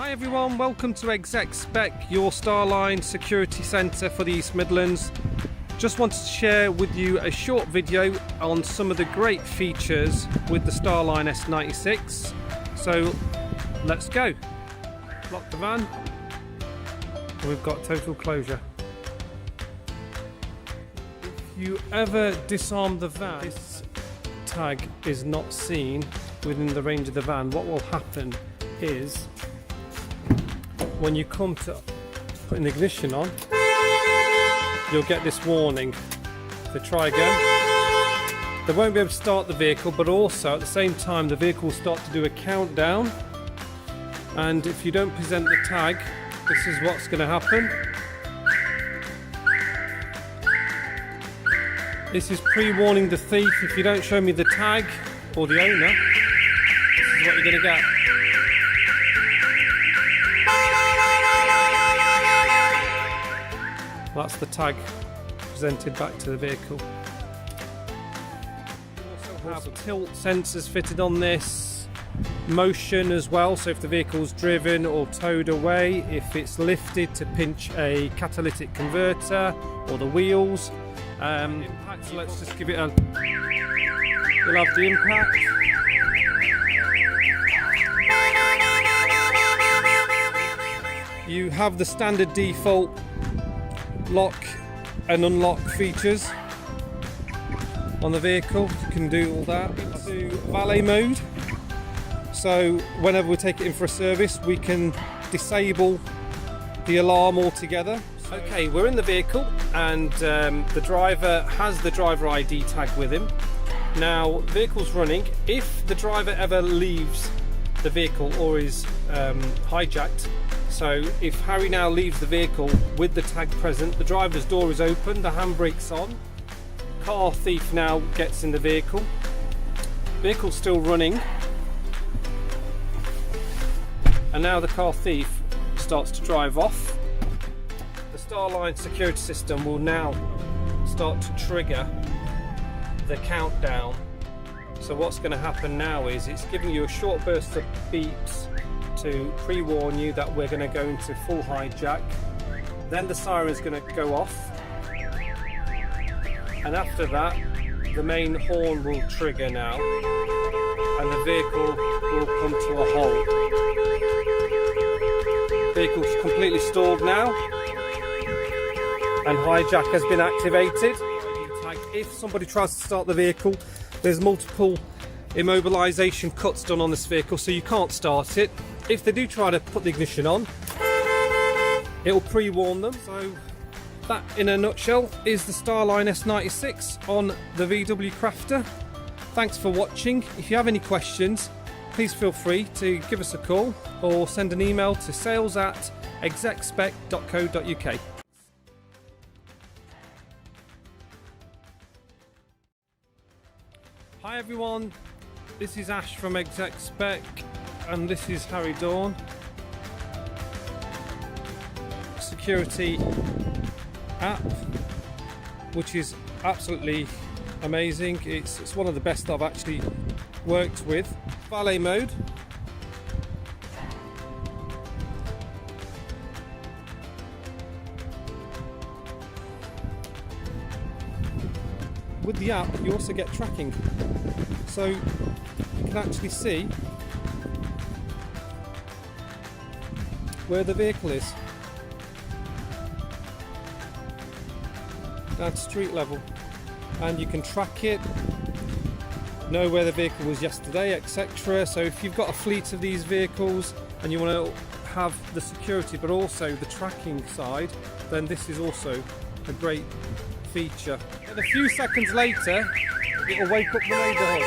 Hi everyone, welcome to Exec Spec, your StarLine security centre for the East Midlands. Just wanted to share with you a short video on some of the great features with the StarLine S96. So let's go. Lock the van. We've got total closure. If you ever disarm the van, this tag is not seen within the range of the van. What will happen is, when you come to putting the ignition on, you'll get this warning. So try again. They won't be able to start the vehicle, but also at the same time the vehicle will start to do a countdown, and if you don't present the tag, this is what's going to happen. This is pre-warning the thief. If you don't show me the tag or the owner, this is what you're going to get. That's the tag presented back to the vehicle. We also have tilt sensors fitted on this, motion as well, so if the vehicle's driven or towed away, if it's lifted to pinch a catalytic converter or the wheels. Impact, so let's just give it a... You'll have the impact. You have the standard default lock and unlock features on the vehicle. You can do all that. Do valet mode, so whenever we take it in for a service we can disable the alarm altogether. Okay, we're in the vehicle and the driver has the driver ID tag with him. Now, the vehicle's running. If the driver ever leaves the vehicle or is hijacked, so if Harry now leaves the vehicle with the tag present, the driver's door is open, the handbrake's on, car thief now gets in the vehicle, vehicle's still running, and now the car thief starts to drive off. The StarLine security system will now start to trigger the countdown. So what's going to happen now is it's giving you a short burst of beeps to pre-warn you that we're going to go into full hijack. Then the siren's going to go off, and after that the main horn will trigger now and the vehicle will come to a halt. Vehicle's completely stalled now and hijack has been activated. If somebody tries to start the vehicle, there's multiple immobilization cuts done on this vehicle, so you can't start it. If they do try to put the ignition on, it'll pre-warn them. So that, in a nutshell, is the StarLine S96 on the VW Crafter. Thanks for watching. If you have any questions, please feel free to give us a call or send an email to sales@execspec.co.uk. Hi everyone, this is Ash from Exec Spec, and this is Harry Dawn. Security app, which is absolutely amazing. It's one of the best I've actually worked with. Valet mode. With the app you also get tracking, so you can actually see where the vehicle is down to street level, and you can track it, know where the vehicle was yesterday, etc. So if you've got a fleet of these vehicles and you want to have the security but also the tracking side, then this is also a great feature. And a few seconds later, it will wake up the neighbourhood.